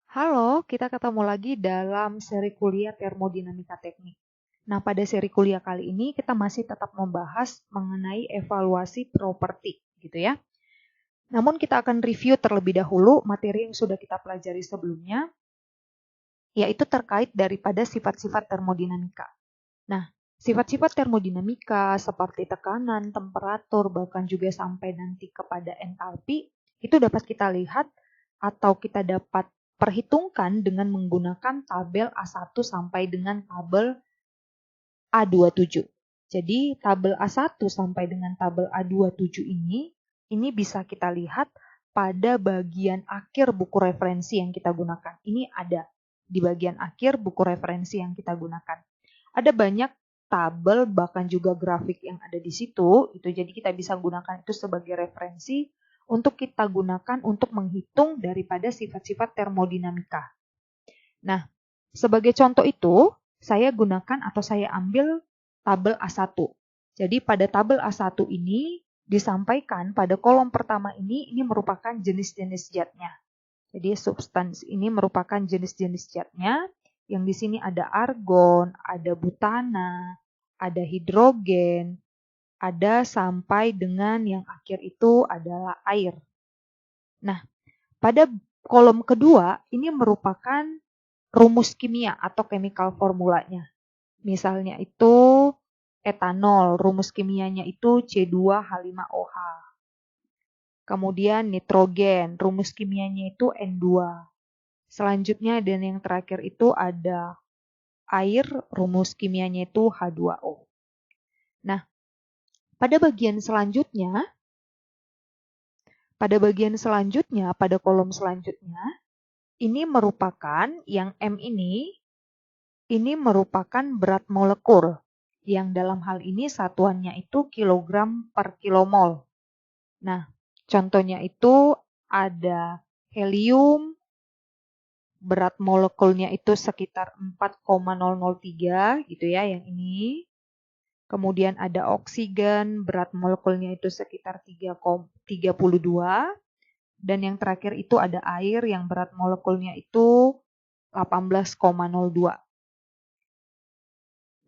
Halo, kita ketemu lagi dalam seri kuliah termodinamika teknik. Nah, pada seri kuliah kali ini kita masih tetap membahas mengenai evaluasi properti, gitu ya. Namun kita akan review terlebih dahulu materi yang sudah kita pelajari sebelumnya, yaitu terkait daripada sifat-sifat termodinamika. Nah, sifat-sifat termodinamika seperti tekanan, temperatur, bahkan juga sampai nanti kepada entalpi, itu dapat kita lihat atau kita dapat perhitungkan dengan menggunakan tabel A1 sampai dengan tabel A27. Jadi tabel A1 sampai dengan tabel A27 ini bisa kita lihat pada bagian akhir buku referensi yang kita gunakan. Ini ada di bagian akhir buku referensi yang kita gunakan. Ada banyak tabel bahkan juga grafik yang ada di situ, itu jadi kita bisa gunakan itu sebagai referensi untuk kita gunakan untuk menghitung daripada sifat-sifat termodinamika. Nah, sebagai contoh itu, saya gunakan atau saya ambil tabel A1. Jadi pada tabel A1 ini disampaikan pada kolom pertama ini merupakan jenis-jenis zatnya. Jadi substansi ini merupakan jenis-jenis zatnya, yang di sini ada argon, ada butana, ada hidrogen, ada sampai dengan yang akhir itu adalah air. Nah, pada kolom kedua ini merupakan rumus kimia atau chemical formulanya. Misalnya itu etanol, rumus kimianya itu C2H5OH. Kemudian nitrogen, rumus kimianya itu N2. Selanjutnya dan yang terakhir itu ada air, rumus kimianya itu H2O. Nah, pada bagian selanjutnya, pada kolom selanjutnya, ini merupakan yang M ini merupakan berat molekul, yang dalam hal ini satuannya itu kilogram per kilomol. Nah, contohnya itu ada helium, berat molekulnya itu sekitar 4,003 gitu ya yang ini. Kemudian ada oksigen, berat molekulnya itu sekitar 3,32. Dan yang terakhir itu ada air yang berat molekulnya itu 18,02.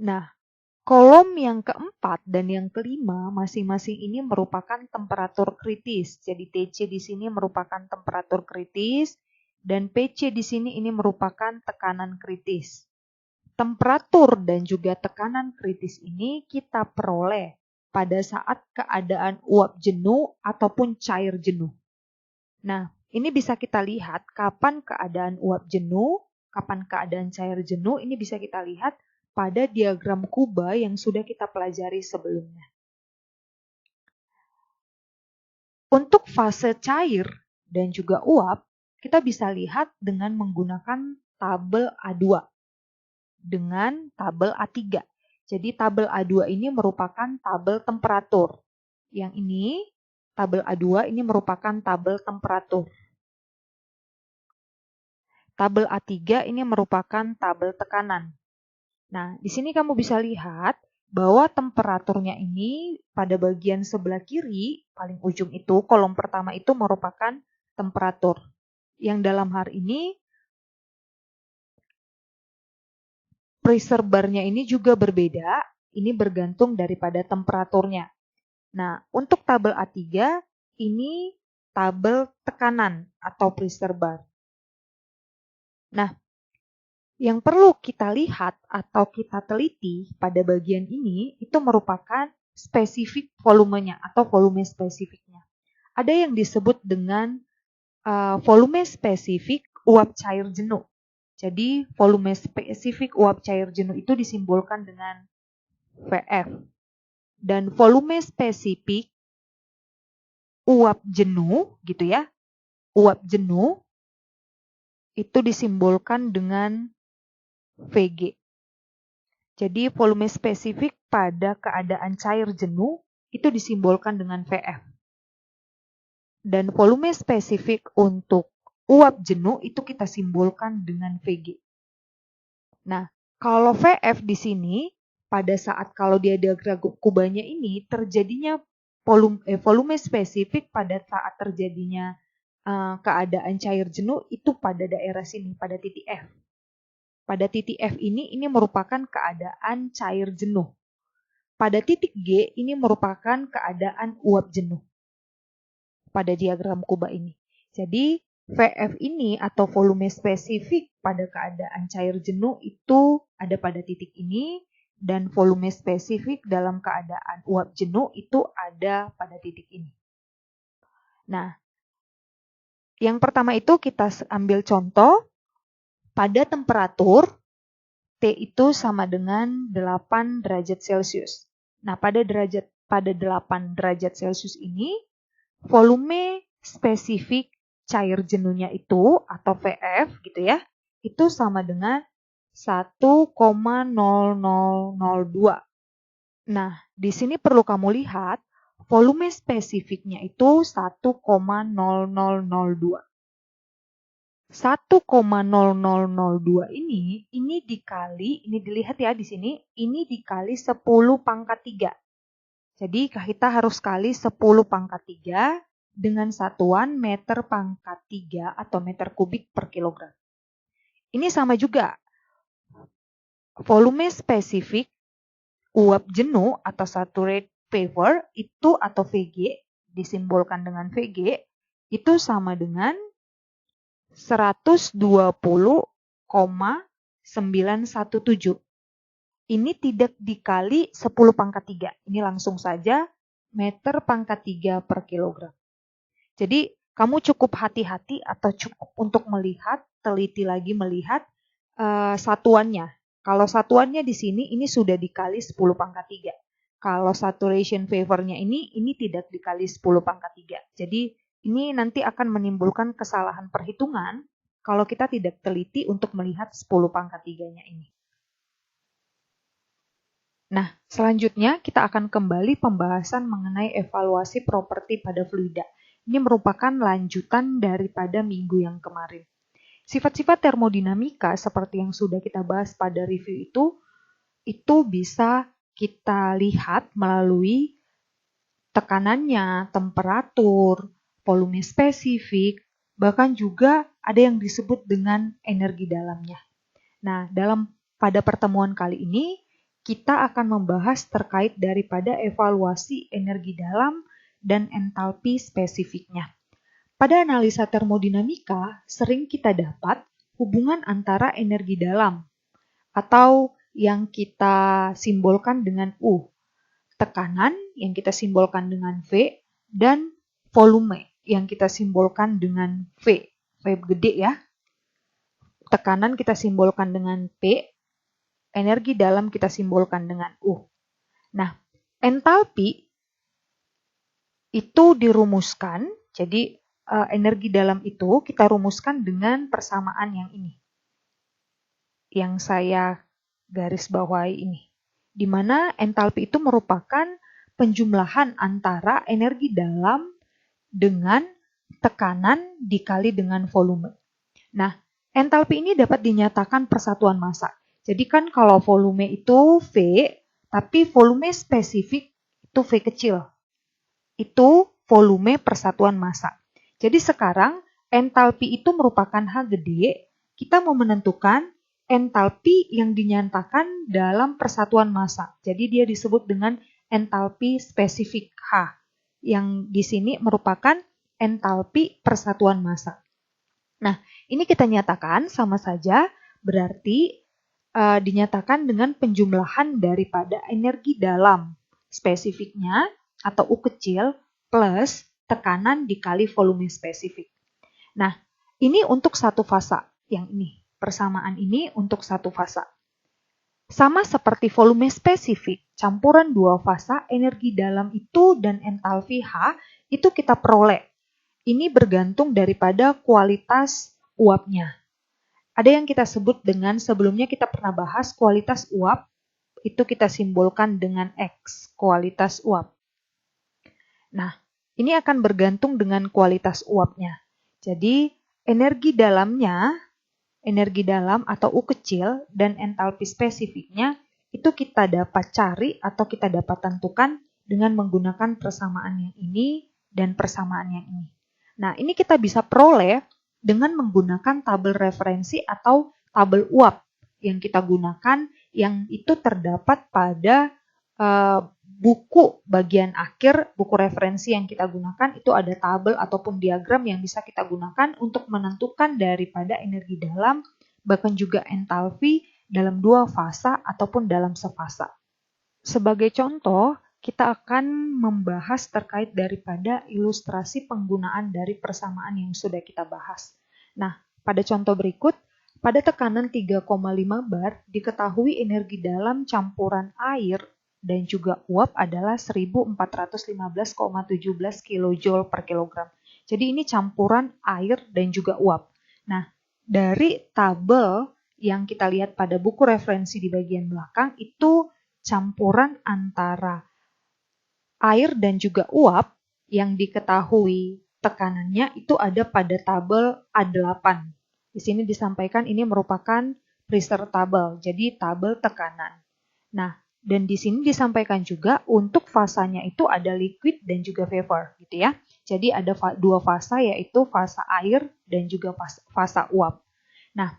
Nah, kolom yang keempat dan yang kelima masing-masing ini merupakan temperatur kritis. Jadi TC di sini merupakan temperatur kritis dan PC di sini ini merupakan tekanan kritis. Temperatur dan juga tekanan kritis ini kita peroleh pada saat keadaan uap jenuh ataupun cair jenuh. Nah, ini bisa kita lihat kapan keadaan uap jenuh, kapan keadaan cair jenuh, ini bisa kita lihat pada diagram Kuba yang sudah kita pelajari sebelumnya. Untuk fase cair dan juga uap, kita bisa lihat dengan menggunakan tabel A2 dengan tabel A3. Jadi tabel A2 ini merupakan tabel temperatur. Yang ini, tabel A2 ini merupakan tabel temperatur. Tabel A3 ini merupakan tabel tekanan. Nah, di sini kamu bisa lihat bahwa temperaturnya ini pada bagian sebelah kiri, paling ujung itu, kolom pertama itu merupakan temperatur. Yang dalam hal ini, pressure bar-nya ini juga berbeda, ini bergantung daripada temperaturnya. Nah, untuk tabel A3, ini tabel tekanan atau pressure bar. Nah, yang perlu kita lihat atau kita teliti pada bagian ini itu merupakan spesifik volumenya atau volume spesifiknya. Ada yang disebut dengan volume spesifik uap cair jenuh. Jadi volume spesifik uap cair jenuh itu disimbolkan dengan VF. Dan volume spesifik uap jenuh gitu ya, uap jenuh itu disimbolkan dengan VG. Jadi volume spesifik pada keadaan cair jenuh itu disimbolkan dengan VF. Dan volume spesifik untuk uap jenuh itu kita simbolkan dengan VG. Nah, kalau VF di sini pada saat kalau dia diagram kubanya ini terjadinya volume spesifik pada saat terjadinya keadaan cair jenuh itu pada daerah sini, pada titik F. Pada titik F ini merupakan keadaan cair jenuh. Pada titik G ini merupakan keadaan uap jenuh pada diagram Kuba ini. Jadi VF ini atau volume spesifik pada keadaan cair jenuh itu ada pada titik ini, dan volume spesifik dalam keadaan uap jenuh itu ada pada titik ini. Nah, yang pertama itu kita ambil contoh pada temperatur T itu sama dengan 8 derajat Celcius. Nah, pada 8 derajat Celcius ini, volume spesifik cair jenuhnya itu atau VF gitu ya, itu sama dengan 1,0002. Nah, di sini perlu kamu lihat volume spesifiknya itu 1,0002. 1,0002 ini dikali, ini dilihat ya di sini, ini dikali 10 pangkat 3. Jadi kita harus kali 10 pangkat 3 dengan satuan meter pangkat 3 atau meter kubik per kilogram. Ini sama juga. Volume spesifik uap jenuh atau saturate vapor itu atau VG, disimbolkan dengan VG, itu sama dengan 120,917. Ini tidak dikali 10 pangkat 3. Ini langsung saja meter pangkat 3 per kilogram. Jadi kamu cukup hati-hati atau cukup untuk melihat, teliti lagi melihat satuannya. Kalau satuannya di sini, ini sudah dikali 10 pangkat 3. Kalau saturation vapornya ini tidak dikali 10 pangkat 3. Jadi ini nanti akan menimbulkan kesalahan perhitungan kalau kita tidak teliti untuk melihat 10 pangkat 3-nya ini. Nah, selanjutnya kita akan kembali pembahasan mengenai evaluasi properti pada fluida. Ini merupakan lanjutan daripada minggu yang kemarin. Sifat-sifat termodinamika seperti yang sudah kita bahas pada review itu bisa kita lihat melalui tekanannya, temperatur, volume spesifik, bahkan juga ada yang disebut dengan energi dalamnya. Nah, pada pertemuan kali ini, kita akan membahas terkait daripada evaluasi energi dalam dan entalpi spesifiknya. Pada analisa termodinamika, sering kita dapat hubungan antara energi dalam atau yang kita simbolkan dengan U, tekanan yang kita simbolkan dengan V, dan volume yang kita simbolkan dengan V. V gede ya. Tekanan kita simbolkan dengan P, energi dalam kita simbolkan dengan U. Nah, entalpi itu dirumuskan, jadi energi dalam itu kita rumuskan dengan persamaan yang ini. Yang saya garis bawahi ini. Di mana entalpi itu merupakan penjumlahan antara energi dalam dengan tekanan dikali dengan volume. Nah, entalpi ini dapat dinyatakan persatuan massa. Jadi kan kalau volume itu V, tapi volume spesifik itu V kecil. Itu volume persatuan massa. Jadi sekarang entalpi itu merupakan H gede, kita mau menentukan entalpi yang dinyatakan dalam persatuan massa. Jadi dia disebut dengan entalpi spesifik H, yang di sini merupakan entalpi persatuan massa. Nah, ini kita nyatakan sama saja berarti dinyatakan dengan penjumlahan daripada energi dalam spesifiknya atau U kecil plus tekanan dikali volume spesifik. Nah, ini untuk satu fasa yang ini. Persamaan ini untuk satu fasa. Sama seperti volume spesifik, campuran dua fasa, energi dalam itu dan entalpi H itu kita peroleh. Ini bergantung daripada kualitas uapnya. Ada yang kita sebut dengan, sebelumnya kita pernah bahas kualitas uap, itu kita simbolkan dengan X, kualitas uap. Nah, ini akan bergantung dengan kualitas uapnya. Jadi, energi dalam atau U kecil dan entalpi spesifiknya itu kita dapat cari atau kita dapat tentukan dengan menggunakan persamaan yang ini dan persamaan yang ini. Nah, ini kita bisa peroleh dengan menggunakan tabel referensi atau tabel uap yang kita gunakan, yang itu terdapat pada buku bagian akhir, buku referensi yang kita gunakan itu ada tabel ataupun diagram yang bisa kita gunakan untuk menentukan daripada energi dalam, bahkan juga entalpi dalam dua fasa ataupun dalam sefasa. Sebagai contoh, kita akan membahas terkait daripada ilustrasi penggunaan dari persamaan yang sudah kita bahas. Nah, pada contoh berikut, pada tekanan 3,5 bar, diketahui energi dalam campuran air dan juga uap adalah 1415,17 kJ per kilogram. Jadi ini campuran air dan juga uap. Nah, dari tabel yang kita lihat pada buku referensi di bagian belakang, itu campuran antara air dan juga uap yang diketahui tekanannya itu ada pada tabel A8. Di sini disampaikan ini merupakan pressure tabel, jadi tabel tekanan. Nah, dan di sini disampaikan juga untuk fasanya itu ada liquid dan juga vapor, gitu ya. Jadi ada dua fasa, yaitu fasa air dan juga fasa uap. Nah,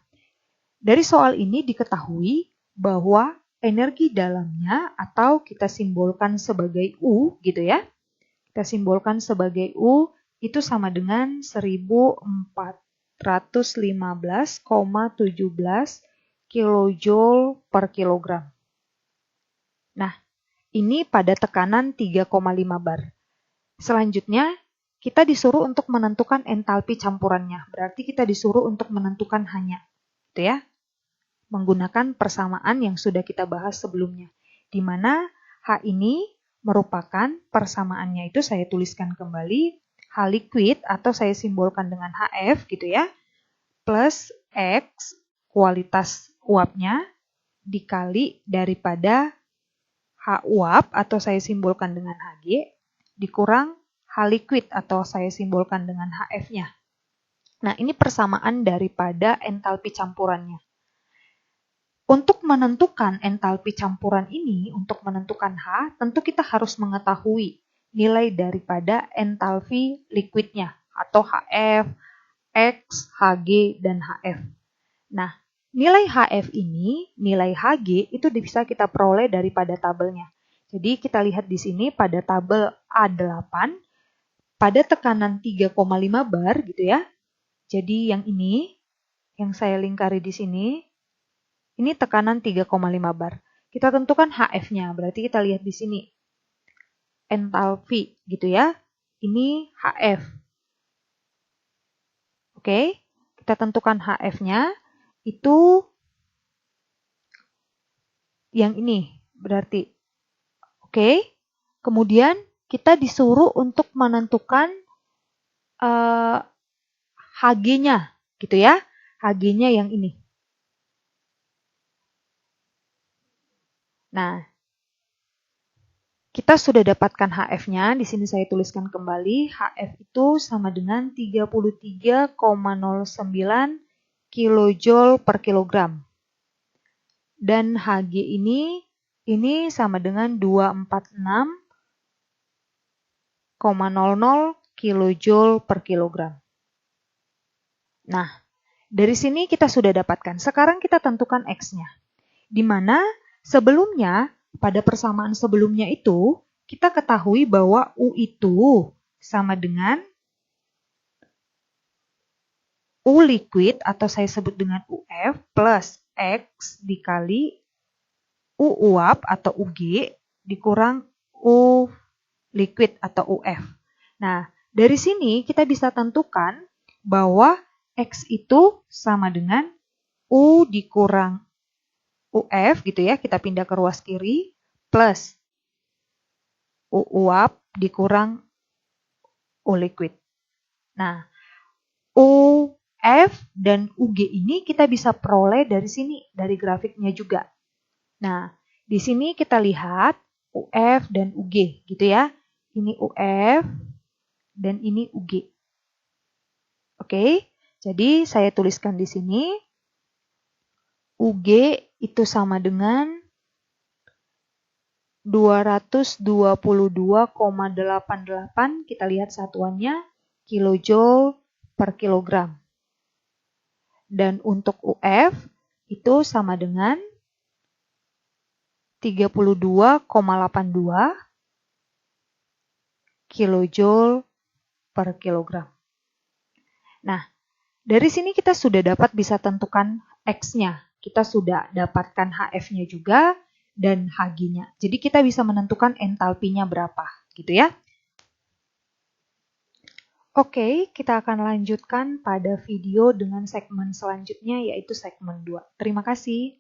dari soal ini diketahui bahwa energi dalamnya atau kita simbolkan sebagai U, gitu ya. Kita simbolkan sebagai U itu sama dengan 1415,17 kJ per kilogram. Nah, ini pada tekanan 3,5 bar. Selanjutnya, kita disuruh untuk menentukan entalpi campurannya. Berarti kita disuruh untuk menentukan H-nya. Gitu ya. Menggunakan persamaan yang sudah kita bahas sebelumnya. Di mana H ini merupakan persamaannya itu saya tuliskan kembali. H liquid atau saya simbolkan dengan HF gitu ya. Plus X kualitas uapnya dikali daripada H uap atau saya simbolkan dengan Hg dikurang H liquid atau saya simbolkan dengan HF-nya. Nah, ini persamaan daripada entalpi campurannya. Untuk menentukan entalpi campuran ini, untuk menentukan H, tentu kita harus mengetahui nilai daripada entalpi liquidnya atau HF, X, Hg, dan HF. Nah, nilai HF ini, nilai Hg itu bisa kita peroleh daripada tabelnya. Jadi kita lihat di sini pada tabel A8, pada tekanan 3,5 bar gitu ya. Jadi yang ini, yang saya lingkari di sini, ini tekanan 3,5 bar. Kita tentukan HF-nya, berarti kita lihat di sini. Entalpi gitu ya. Ini HF. Oke, kita tentukan HF-nya. Itu yang ini berarti. Oke, kemudian kita disuruh untuk menentukan Hg-nya gitu ya. Hg-nya yang ini. Nah, kita sudah dapatkan HF-nya. Di sini saya tuliskan kembali. HF itu sama dengan 33,09 kJ per kilogram. Dan Hg ini sama dengan 246,00 kJ per kilogram. Nah, dari sini kita sudah dapatkan. Sekarang kita tentukan X-nya. Di mana sebelumnya, pada persamaan sebelumnya itu, kita ketahui bahwa U itu sama dengan U liquid atau saya sebut dengan UF plus X dikali U uap atau UG dikurang U liquid atau UF. Nah, dari sini kita bisa tentukan bahwa X itu sama dengan U dikurang UF gitu ya, kita pindah ke ruas kiri, plus U uap dikurang U liquid. Nah, UF dan UG ini kita bisa peroleh dari sini, dari grafiknya juga. Nah, di sini kita lihat UF dan UG gitu ya. Ini UF dan ini UG. Oke, jadi saya tuliskan di sini UG itu sama dengan 222,88, kita lihat satuannya kilojoule per kilogram. Dan untuk UF itu sama dengan 32,82 kilojoule per kilogram. Nah, dari sini kita sudah dapat bisa tentukan X-nya. Kita sudah dapatkan HF-nya juga dan Hg-nya. Jadi kita bisa menentukan entalpinya berapa, gitu ya. Oke, kita akan lanjutkan pada video dengan segmen selanjutnya, yaitu segmen 2. Terima kasih.